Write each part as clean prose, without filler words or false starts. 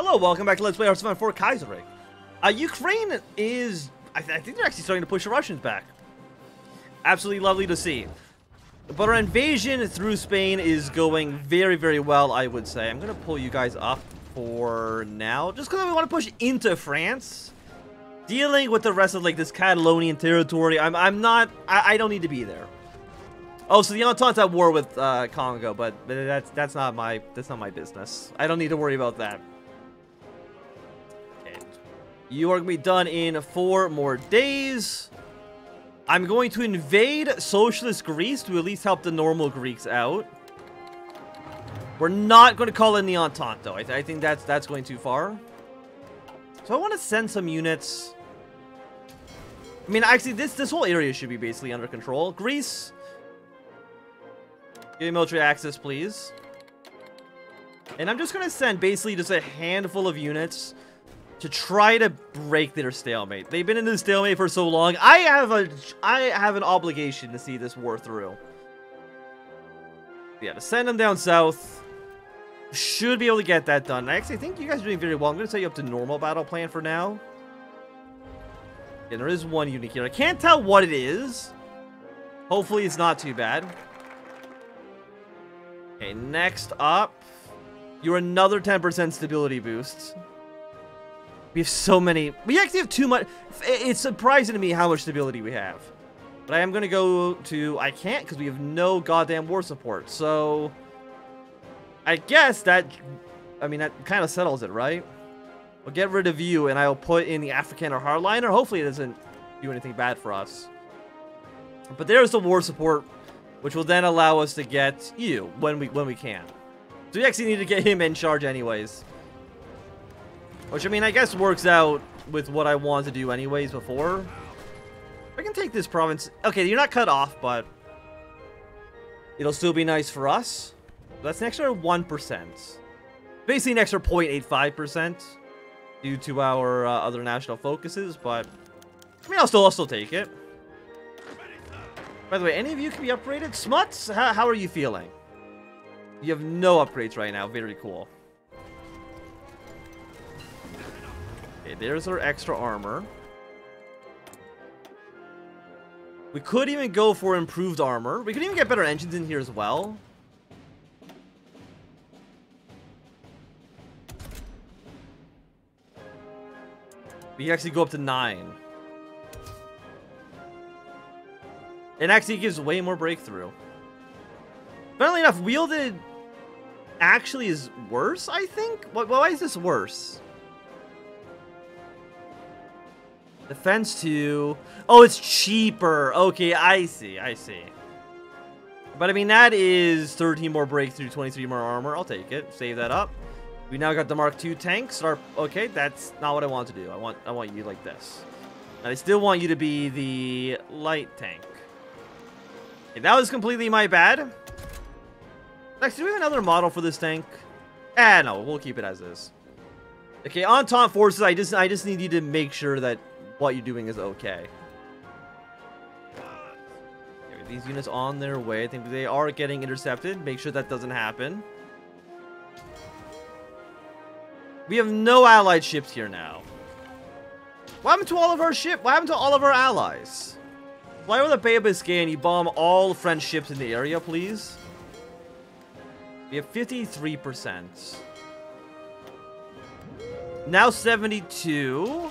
Hello, welcome back to Let's Play Hearts of Iron 4 Kaiserreich. Ukraine is... I think they're actually starting to push the Russians back. Absolutely lovely to see. But our invasion through Spain is going very, very well, I would say. I'm going to pull you guys up for now, just because we want to push into France. Dealing with the rest of, like, this Catalonian territory, I don't need to be there. Oh, so the Entente's at war with Congo, but that's not my business. I don't need to worry about that. Okay. You are gonna be done in 4 more days. I'm going to invade socialist Greece to at least help the normal Greeks out. We're not going to call in the Entente, though. I think that's going too far. So I want to send some units. I mean, actually, this whole area should be basically under control. Greece. Give me military access, please. And I'm just going to send basically just a handful of units to try to break their stalemate. They've been in this stalemate for so long. I have an obligation to see this war through. Yeah, to send them down south. Should be able to get that done. I actually think you guys are doing very well. I'm going to set you up to normal battle plan for now. And there is one unit here. I can't tell what it is. Hopefully it's not too bad. Okay, next up, you're another 10% stability boost. We have so many. We actually have too much. It's surprising to me how much stability we have. But I am going to go to... I can't because we have no goddamn war support. So, I guess that... I mean, that kind of settles it, right? We'll get rid of you, and I'll put in the Afrikaner hardliner. Hopefully it doesn't do anything bad for us. But there's the war support, which will then allow us to get you when we can. So we actually need to get him in charge anyways. Which, I mean, I guess works out with what I want to do anyways before. I can take this province. Okay, you're not cut off, but it'll still be nice for us. That's an extra 1%. Basically an extra 0.85% due to our other national focuses, but I mean, I'll still take it. By the way, any of you can be upgraded? Smuts, how are you feeling? You have no upgrades right now. Very cool. Okay, there's our extra armor. We could even go for improved armor. We could even get better engines in here as well. We can actually go up to 9. It actually gives way more breakthrough. Funnily enough, wielded actually is worse, I think? Why is this worse? Defense 2. Oh, it's cheaper. Okay, I see. But I mean, that is 13 more breakthrough, 23 more armor. I'll take it. Save that up. We now got the Mark II tanks. Okay, that's not what I want to do. I want you like this. And I still want you to be the light tank. Okay, that was completely my bad. Actually, do we have another model for this tank? No, we'll keep it as is. Okay, Entente forces, I just need you to make sure that what you're doing is okay. These units on their way. I think they are getting intercepted. Make sure that doesn't happen. We have no allied ships here now. What happened to all of our ships? What happened to all of our allies? Fly over the Bay of Biscay and you bomb all French ships in the area, please. We have 53%. Now 72.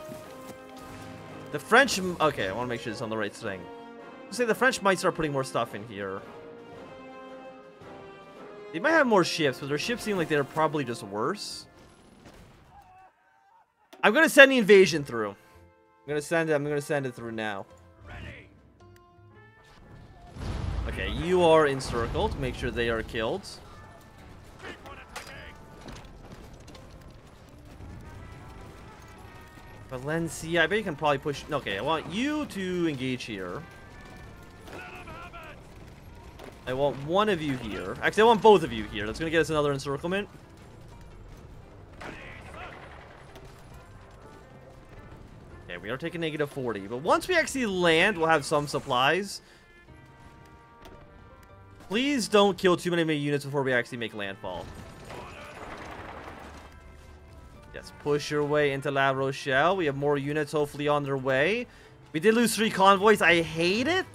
The French... Okay, I want to make sure it's on the right thing. Say the French might start putting more stuff in here. They might have more ships, but their ships seem like they're probably just worse. I'm gonna send the invasion through. I'm gonna send it through now. Okay, you are encircled. Make sure they are killed. Valencia, I bet you can probably push... Okay, I want you to engage here. I want one of you here. Actually, I want both of you here. That's going to get us another encirclement. Okay, we are taking negative 40. But once we actually land, we'll have some supplies. Please don't kill too many units before we actually make landfall. Yes, push your way into La Rochelle. We have more units hopefully on their way. We did lose 3 convoys. I hate it.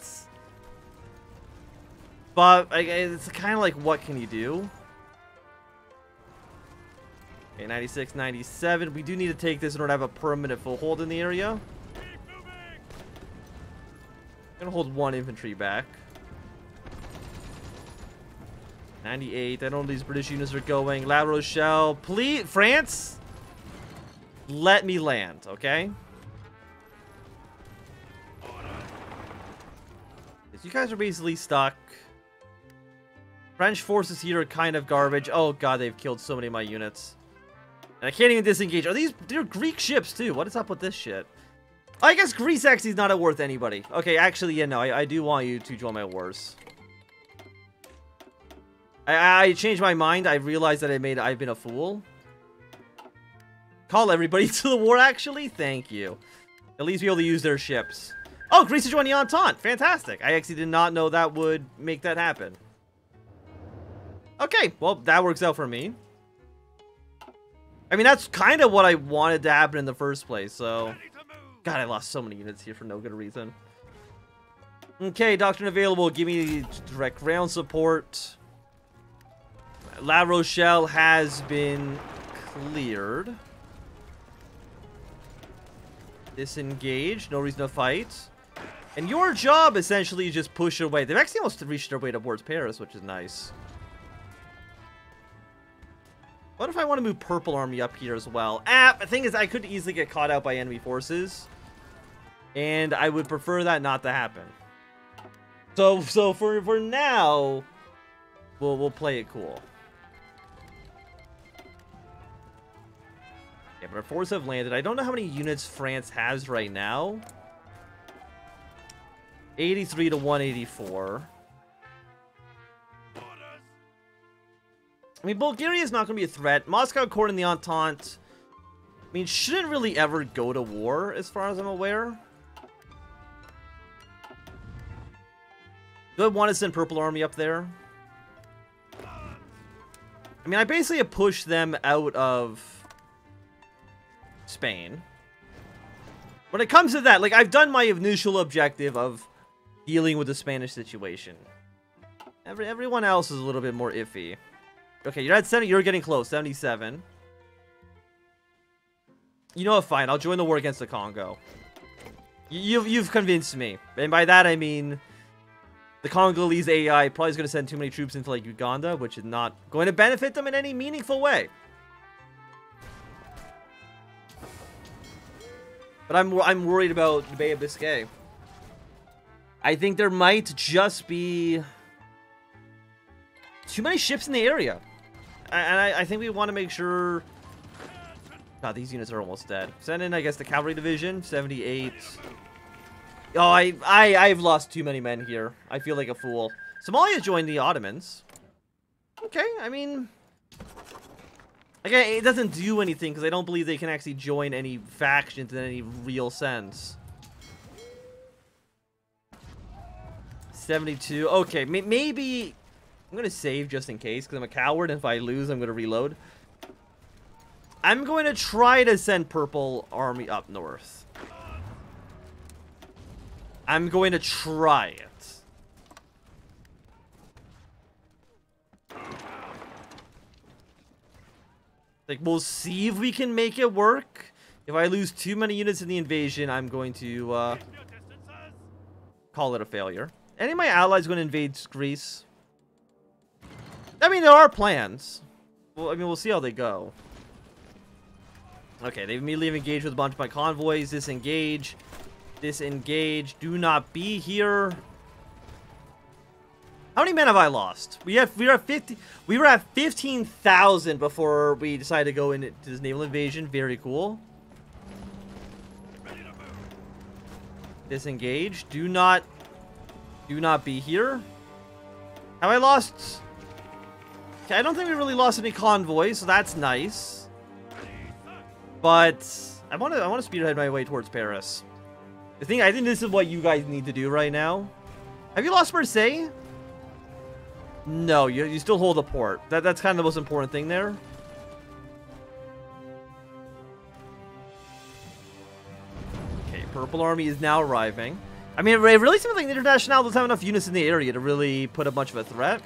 But it's kind of like, what can you do? Okay, 96, 97. We do need to take this in order to have a permanent foothold in the area. I'm gonna hold 1 infantry back. 98. I don't know where these British units are going. La Rochelle. Please, France, let me land, okay? You guys are basically stuck. French forces here are kind of garbage. Oh god, they've killed so many of my units. And I can't even disengage. Are these... They're Greek ships, too. What is up with this shit? I guess Greece actually is not worth anybody. Okay, actually, yeah, no. I do want you to join my wars. I changed my mind. I realized that I've been a fool. Call everybody to the war, actually. Thank you. At least be able to use their ships. Oh, Greece is joining the Entente. Fantastic. I actually did not know that would make that happen. Okay, well, that works out for me. I mean, that's kind of what I wanted to happen in the first place, so... God, I lost so many units here for no good reason. Okay, doctrine available. Give me direct ground support. La Rochelle has been cleared. Disengage. No reason to fight. And your job, essentially, is just push away. They've actually almost reached their way towards Paris, which is nice. What if I want to move Purple Army up here as well? The thing is, I could easily get caught out by enemy forces. And I would prefer that not to happen. So for now, we'll play it cool. Yeah, but our forces have landed. I don't know how many units France has right now. 83 to 184. I mean, Bulgaria is not going to be a threat. Moscow Court and the Entente, I mean, shouldn't really ever go to war, as far as I'm aware. Do I want to send Purple Army up there? I mean, I basically have pushed them out of Spain. When it comes to that, like, I've done my initial objective of dealing with the Spanish situation. Everyone else is a little bit more iffy. Okay, you're at 70. You're getting close. 77. You know what? Fine. I'll join the war against the Congo. You've convinced me. And by that, I mean... The Congolese AI probably is going to send too many troops into, like, Uganda, which is not going to benefit them in any meaningful way. But I'm worried about the Bay of Biscay. I think there might just be too many ships in the area. And I think we want to make sure... God, these units are almost dead. Send in, I guess, the cavalry division. 78. Oh, I've lost too many men here. I feel like a fool. Somalia joined the Ottomans. Okay, I mean... Okay, it doesn't do anything because I don't believe they can actually join any factions in any real sense. 72. Okay, maybe... I'm going to save just in case because I'm a coward, and if I lose, I'm going to reload. I'm going to try to send Purple Army up north. I'm going to try it. Like, we'll see if we can make it work. If I lose too many units in the invasion, I'm going to call it a failure. Any of my allies going to invade Greece? I mean, there are plans. Well, I mean, we'll see how they go. Okay, they immediately engaged with a bunch of my convoys. Disengage. Disengage. Do not be here. How many men have I lost? We were at 15,000 before we decided to go into this naval invasion. Very cool. Disengage. Do not be here. Have I lost? Okay, I don't think we really lost any convoys, so that's nice. But I want to spearhead my way towards Paris. I think this is what you guys need to do right now. Have you lost Marseille? No, you still hold the port. That's kind of the most important thing there. Purple Army is now arriving. I mean, it really seems like the International doesn't have enough units in the area to really put up much of a threat.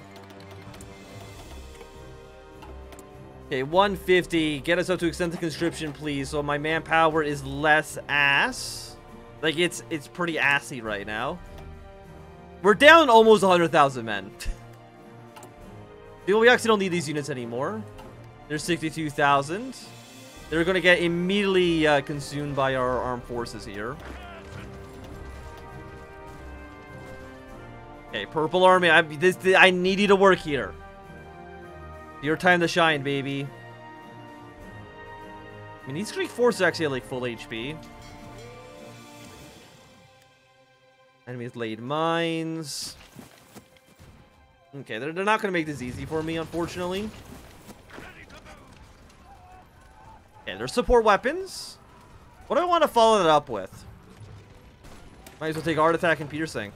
Okay, 150. Get us up to extended conscription, please. So my manpower is less ass. Like, it's pretty assy right now. We're down almost 100,000 men. We actually don't need these units anymore. There's 62,000. They're going to get immediately consumed by our armed forces here. Okay, Purple Army. I need you to work here. Your time to shine, baby. I mean, these Greek forces actually have like full HP. Enemies laid mines. Okay, they're not going to make this easy for me, unfortunately. Okay, there's support weapons. What do I want to follow that up with? Might as well take Art Attack and Piercing.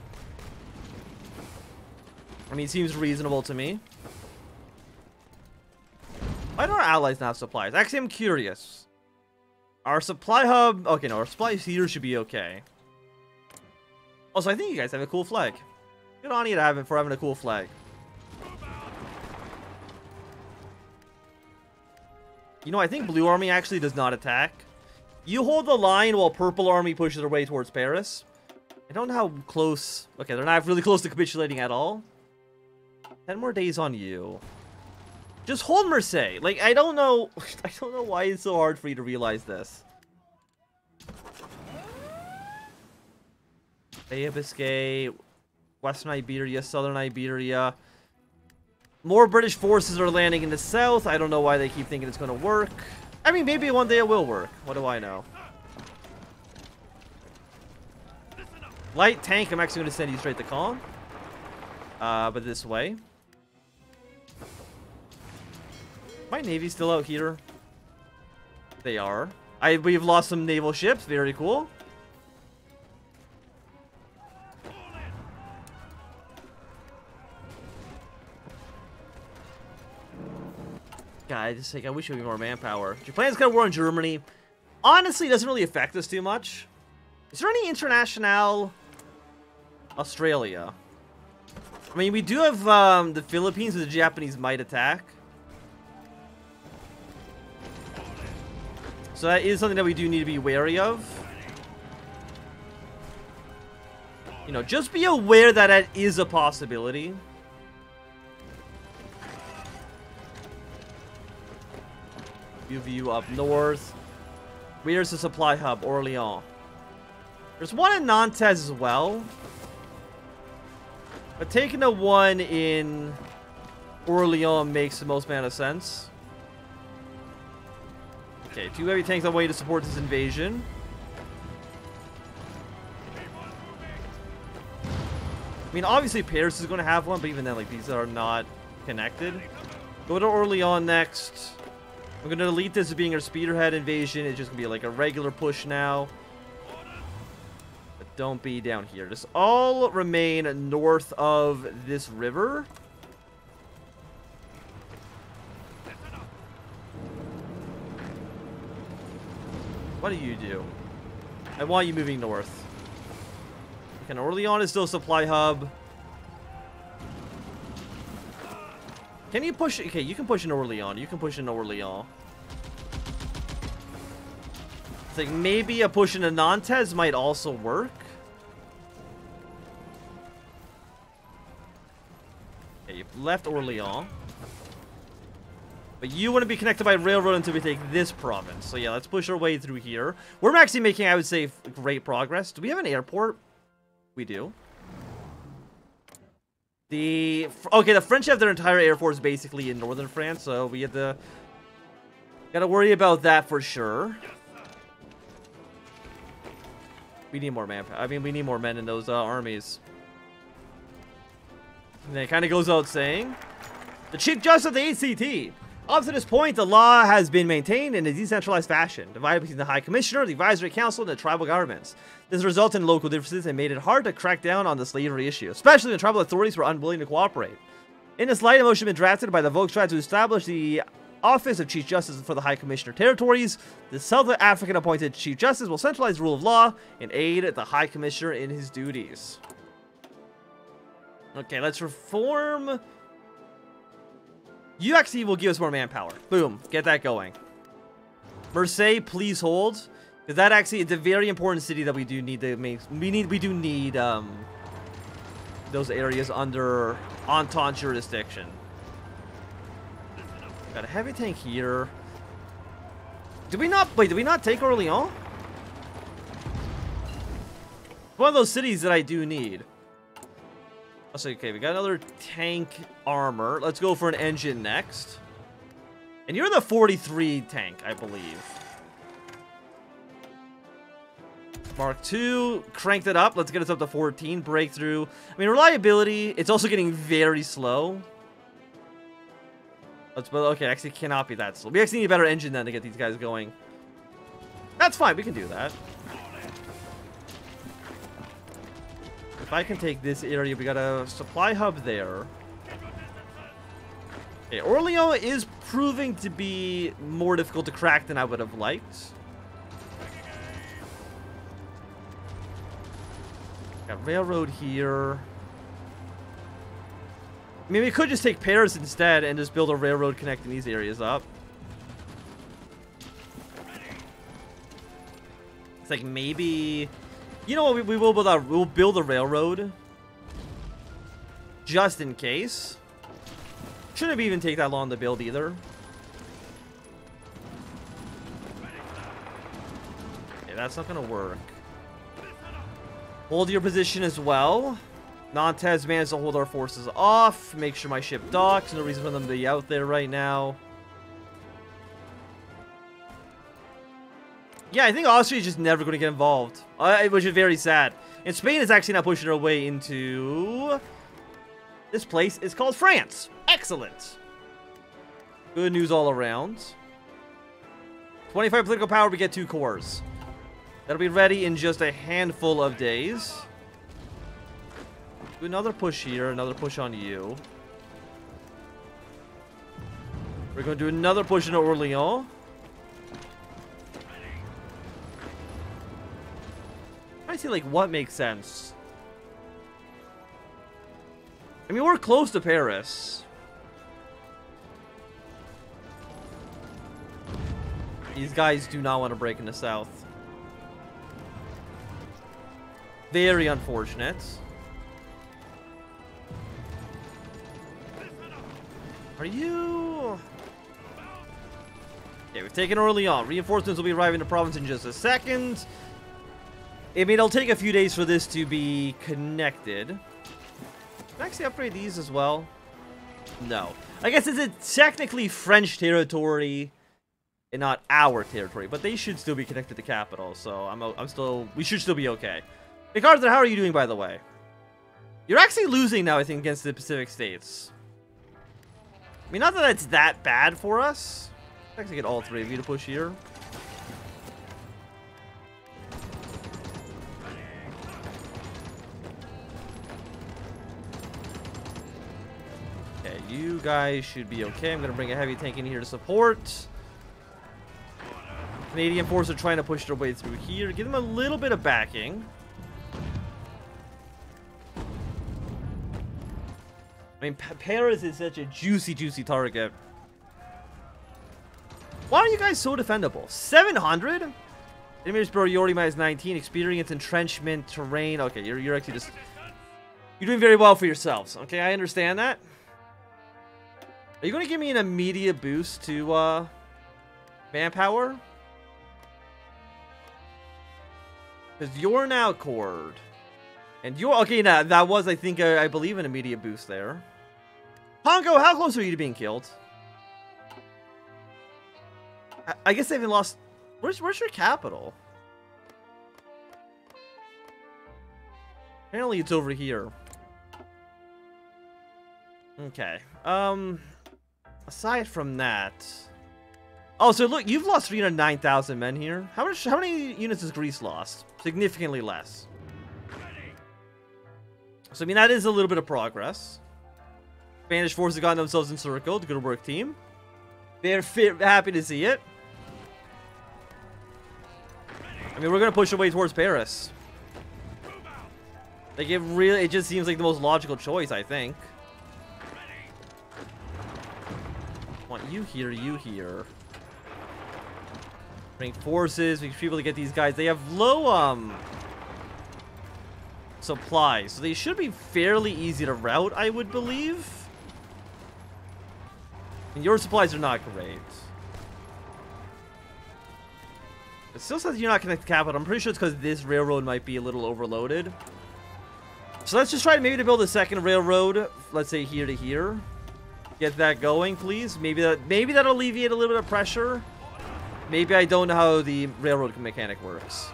I mean, it seems reasonable to me. Why do our allies not have supplies? Actually, I'm curious. Our supply hub... Okay, no, our supplies here should be okay. Also, I think you guys have a cool flag. Good on you for having a cool flag. You know, I think Blue Army actually does not attack. You hold the line while Purple Army pushes their way towards Paris. I don't know how close... Okay, they're not really close to capitulating at all. 10 more days on you. Just hold Marseille. Like, I don't know... I don't know why it's so hard for you to realize this. Bay of Biscay, Western Iberia, Southern Iberia. More British forces are landing in the south. I don't know why they keep thinking it's going to work. I mean, maybe one day it will work. What do I know? Light tank, I'm actually going to send you straight to Quam. But this way. My navy's still out here. They are. We've lost some naval ships. Very cool. God, I wish we had more manpower. Japan's got a war on Germany. Honestly, it doesn't really affect us too much. Is there any international Australia? I mean, we do have the Philippines, that the Japanese might attack. So that is something that we do need to be wary of. You know, just be aware that that is a possibility. View up north. Where's the supply hub? Orléans. There's one in Nantes as well. But taking the one in Orléans makes the most amount of sense. Okay, 2 heavy tanks on the way to support this invasion. I mean, obviously Paris is going to have one, but even then, like, these are not connected. Go to Orléans next. I'm going to delete this as being our spearhead invasion. It's just going to be like a regular push now. But don't be down here. Just all remain north of this river. What do you do? I want you moving north. Okay, Orléans is still a supply hub. Can you push? Okay, you can push into Orléans. You can push into Orléans. It's like maybe a push into Nantes might also work. Okay, you've left Orléans. But you want to be connected by railroad until we take this province. So yeah, let's push our way through here. We're actually making, I would say, great progress. Do we have an airport? We do. Okay, the French have their entire air force basically in northern France, so we have to gotta worry about that for sure. We need more manpower. I mean, we need more men in those armies. And then it kind of goes out saying, the Chief Justice of the ACT. Up to this point, the law has been maintained in a decentralized fashion, divided between the High Commissioner, the Advisory Council, and the tribal governments. This resulted in local differences and made it hard to crack down on the slavery issue, especially when tribal authorities were unwilling to cooperate. In this light, a motion has been drafted by the Volksraad to establish the Office of Chief Justice for the High Commissioner Territories. The South African appointed Chief Justice will centralize the rule of law and aid the High Commissioner in his duties. Okay, let's reform. UXE will give us more manpower. Boom, get that going. Marseille, please hold, because that actually it's a very important city that we do need to make. We do need those areas under Entente jurisdiction. Got a heavy tank here. Did we not take Orleans? One of those cities that I do need. Also, okay, we got another tank armor. Let's go for an engine next. And you're the 43 tank, I believe. Mark II, cranked it up. Let's get us up to 14. Breakthrough. I mean, reliability, it's also getting very slow. Okay, actually cannot be that slow. We actually need a better engine then to get these guys going. That's fine, we can do that. If I can take this area, we got a supply hub there. Okay, Orleans is proving to be more difficult to crack than I would have liked. Got railroad here. I mean, we could just take Paris instead and just build a railroad connecting these areas up. It's like maybe, you know what? We'll build a railroad just in case. Shouldn't even take that long to build either. Okay, that's not gonna work. Hold your position as well. Nantes managed to hold our forces off. Make sure my ship docks. No reason for them to be out there right now. Yeah, I think Austria is just never going to get involved. Which is very sad. And Spain is actually not pushing their way into this place. It's called France. Excellent. Good news all around. 25 political power, we get 2 cores. That'll be ready in just a handful of days. Do another push here, another push on you. We're going to do another push into Orleans. I see, like, what makes sense. I mean, we're close to Paris. These guys do not want to break in the south. Very unfortunate. Are you... Okay, we've taken Orleans. Reinforcements will be arriving in the province in just a second. I mean, it'll take a few days for this to be connected. Can I actually upgrade these as well? No. I guess it's technically French territory and not our territory, but they should still be connected to capital, so we should still be okay. MacArthur, how are you doing, by the way? You're actually losing now, I think, against the Pacific States. I mean, not that it's that bad for us. I'd actually get all 3 of you to push here. Okay, you guys should be okay. I'm going to bring a heavy tank in here to support. Canadian forces are trying to push their way through here. Give them a little bit of backing. I mean, Paris is such a juicy, juicy target. Why are you guys so defendable? 700? Enemy superiority minus 19. Experience, entrenchment, terrain. Okay, you're actually just... You're doing very well for yourselves. Okay, I understand that. Are you going to give me an immediate boost to manpower? Because you're now cored. And you're... Okay, now, that was, I think, I believe, an immediate boost there. Hongo, how close are you to being killed? I guess they've been lost... Where's your capital? Apparently it's over here. Okay. Aside from that... Oh, so look, you've lost 309,000 men here. How many units has Greece lost? Significantly less. So, I mean, that is a little bit of progress. Spanish forces have gotten themselves encircled. Good work, team. They're happy to see it. I mean, we're gonna push our way towards Paris. Like, it just seems like the most logical choice, I think. I want you here, you here. Bring forces, we should be able to get these guys. They have low, supplies, so they should be fairly easy to route, I would believe. And your supplies are not great. It still says you're not connected to capital. I'm pretty sure it's because this railroad might be a little overloaded. So let's just try maybe to build a second railroad. Let's say here to here. Get that going, please. Maybe that'll alleviate a little bit of pressure. Maybe I don't know how the railroad mechanic works.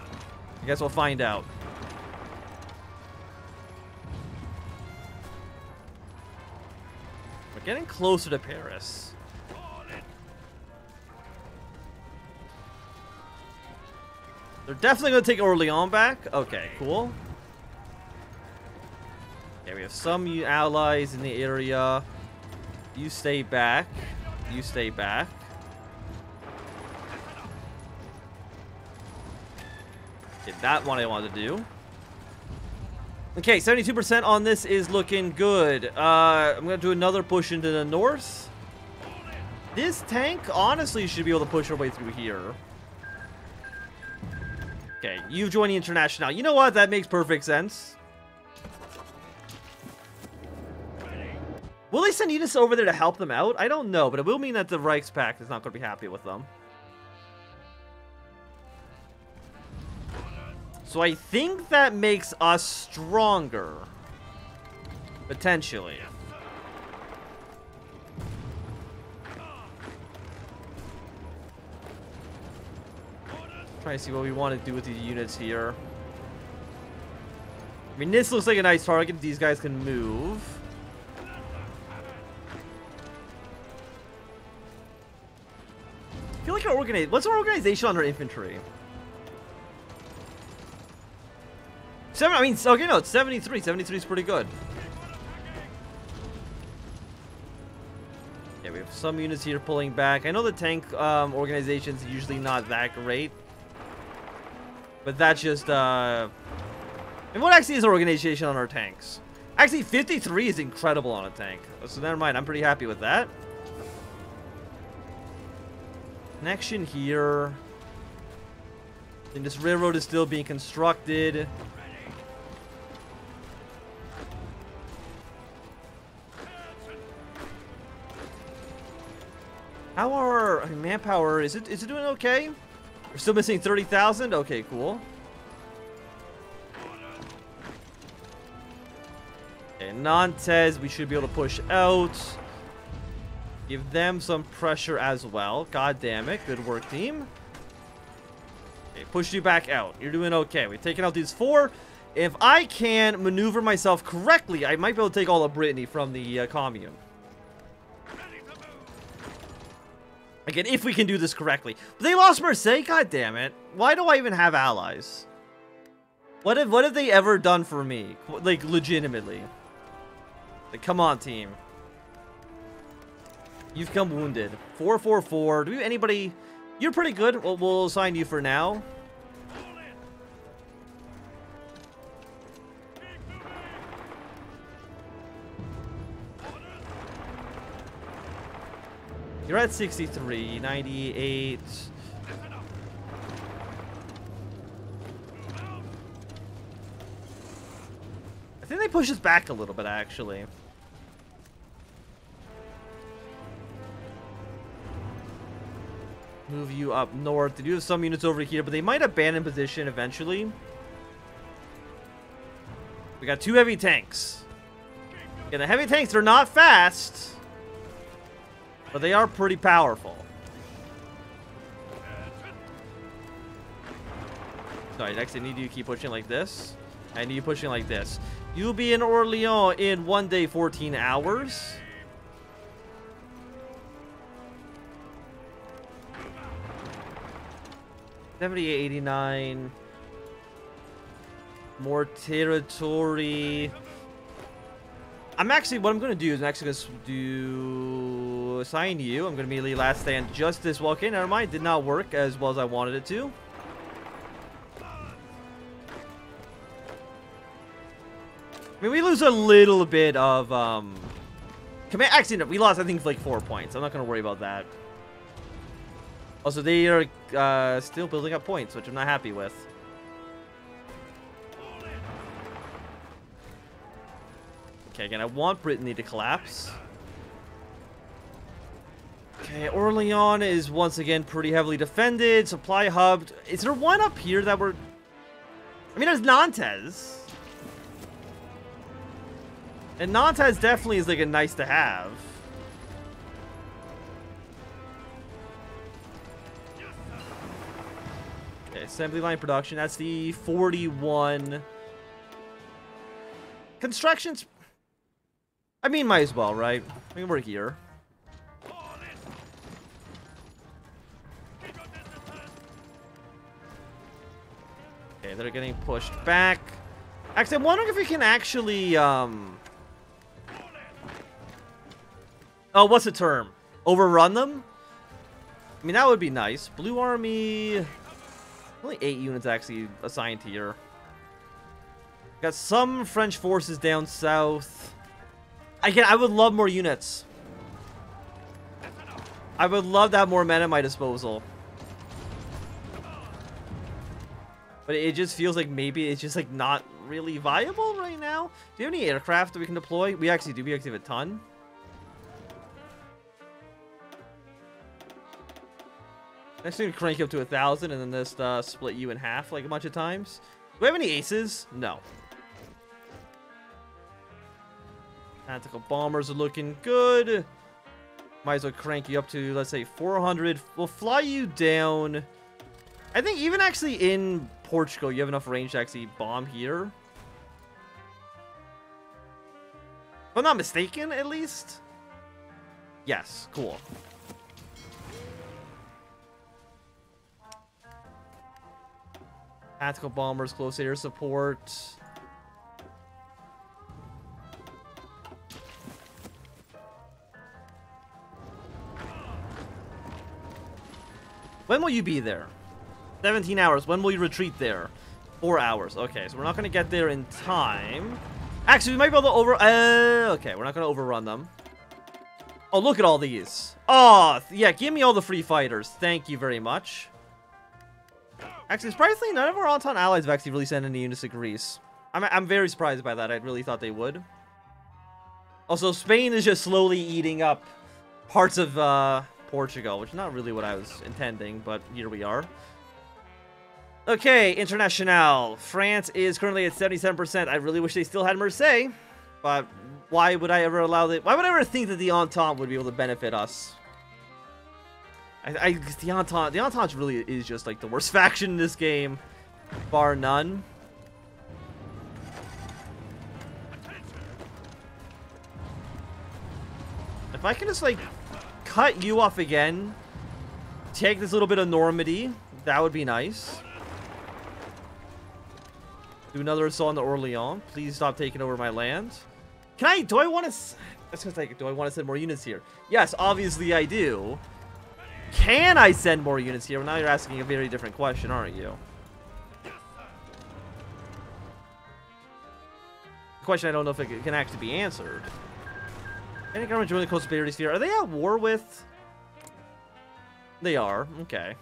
I guess we'll find out. We're getting closer to Paris. They're definitely going to take Orléans back. Okay, cool. Okay, we have some allies in the area. You stay back. You stay back. Okay, that one I wanted to do. Okay, 72% on this is looking good. I'm going to do another push into the north. This tank honestly should be able to push our way through here. Okay, you've joined the International. You know what? That makes perfect sense. Will they send units over there to help them out? I don't know, but it will mean that the Reichspakt is not going to be happy with them. So I think that makes us stronger. Potentially. Trying to see what we want to do with these units here. I mean, this looks like a nice target. These guys can move. I feel like our what's our organization on our infantry? I mean, okay, no, it's 73. 73 is pretty good. Yeah, we have some units here pulling back. I know the tank organization's usually not that great. But that's just, and what actually is our organization on our tanks? Actually, 53 is incredible on a tank. So never mind, I'm pretty happy with that. Connection here. And this railroad is still being constructed. How are manpower? Is it doing okay? We're still missing 30,000. Okay, cool. And Nantes, we should be able to push out. Give them some pressure as well. God damn it! Good work, team. Okay, push you back out. You're doing okay. We've taken out these 4. If I can maneuver myself correctly, I might be able to take all of Brittany from the commune. Again, if we can do this correctly. But they lost Marseille? God damn it. Why do I even have allies? What have they ever done for me? Like, legitimately. Like, come on, team. You've come wounded. 444. Do we have anybody? You're pretty good. We'll assign you for now. You're at 63, 98. I think they push us back a little bit, actually. Move you up north. They do have some units over here, but they might abandon position eventually. We got 2 heavy tanks. Yeah, the heavy tanks are not fast. But they are pretty powerful. Sorry, next I need you to keep pushing like this. I need you pushing like this. You'll be in Orléans in 1 day, 14 hours. $78, 89. More territory. What I'm going to do is I'm actually going to do to assign you. I'm going to immediately last stand just this. Well, okay, never mind. Did not work as well as I wanted it to. I mean, we lose a little bit of, command. Actually, no, we lost, I think, like 4 points. I'm not going to worry about that. Also, they are still building up points, which I'm not happy with. Okay, again, I want Brittany to collapse. Okay, Orleans is once again pretty heavily defended. Supply hub. Is there one up here that we're... I mean, there's Nantes. And Nantes definitely is like a nice to have. Okay, assembly line production. That's the 41. Constructions... I mean, might as well, right? I mean, we're here. Okay, they're getting pushed back. Actually, I'm wondering if we can actually, oh, what's the term? Overrun them? I mean, that would be nice. Blue Army... Only 8 units actually assigned here. Got some French forces down south. Again, I would love more units. I would love to have more men at my disposal. But it just feels like maybe it's just like not really viable right now. Do you have any aircraft that we can deploy? We actually do. We actually have a ton. Next thing, crank up to 1,000 and then just split you in half like a bunch of times. Do we have any aces? No. Tactical bombers are looking good. Might as well crank you up to, let's say, 400. We'll fly you down. I think even actually in Portugal, you have enough range to actually bomb here. If I'm not mistaken, at least. Yes, cool. Tactical bombers, close air support. When will you be there? 17 hours. When will you retreat there? 4 hours. Okay, so we're not going to get there in time. Actually, we might be able to okay, we're not going to overrun them. Oh, look at all these. Oh, yeah, give me all the free fighters. Thank you very much. Actually, surprisingly, none of our Entente allies have actually really sent any units to Greece. I'm very surprised by that. I really thought they would. Also, Spain is just slowly eating up parts of Portugal, which is not really what I was intending, but here we are. Okay, International. France is currently at 77%. I really wish they still had Marseille, but why would I ever allow that? Why would I ever think that the Entente would be able to benefit us? The Entente really is just like the worst faction in this game, bar none. If I can just like cut you off again, take this little bit of Normandy, that would be nice. Do another assault on the Orleans. Please stop taking over my land. Can I? Do I want to? Let's just take it. Do I want to send more units here? Yes, obviously I do. Can I send more units here? Well, now you're asking a very different question, aren't you? The question I don't know if it can actually be answered. Any government join the coastal security sphere? Are they at war with? They are. Okay.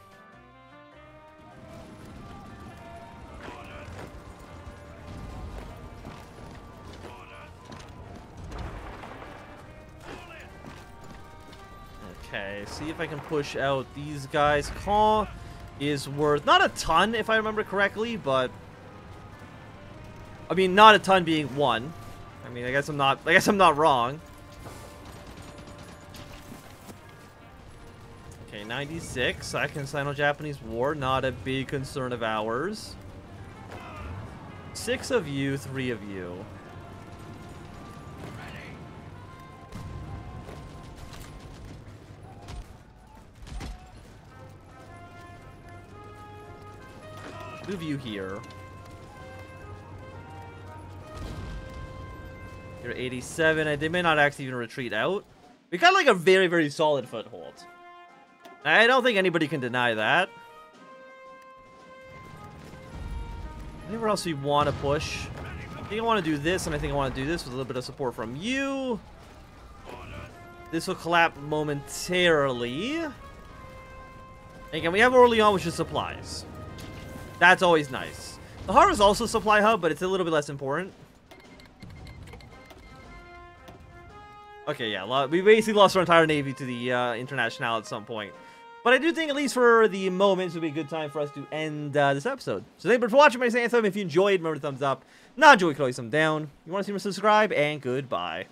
Okay, see if I can push out these guys. Quam is worth not a ton, if I remember correctly, but I mean, not a ton being 1. I mean, I guess I'm not wrong. Okay, 96. Second Sino-Japanese War, not a big concern of ours. 6 of you, 3 of you. Move you here. You're 87. They may not actually even retreat out. We got like a very, very solid foothold. I don't think anybody can deny that. Anywhere else we want to push? I think I want to do this, and I think I want to do this with a little bit of support from you. This will collapse momentarily. And again, we have Orleans, which is supplies. That's always nice. The Havre is also a supply hub, but it's a little bit less important. Okay, yeah, we basically lost our entire navy to the International at some point. But I do think, at least for the moment, this would be a good time for us to end this episode. So thank you for watching my Anthem. If you enjoyed, remember to thumbs up. Not enjoy, you can always thumb down. You want to see me subscribe, and goodbye.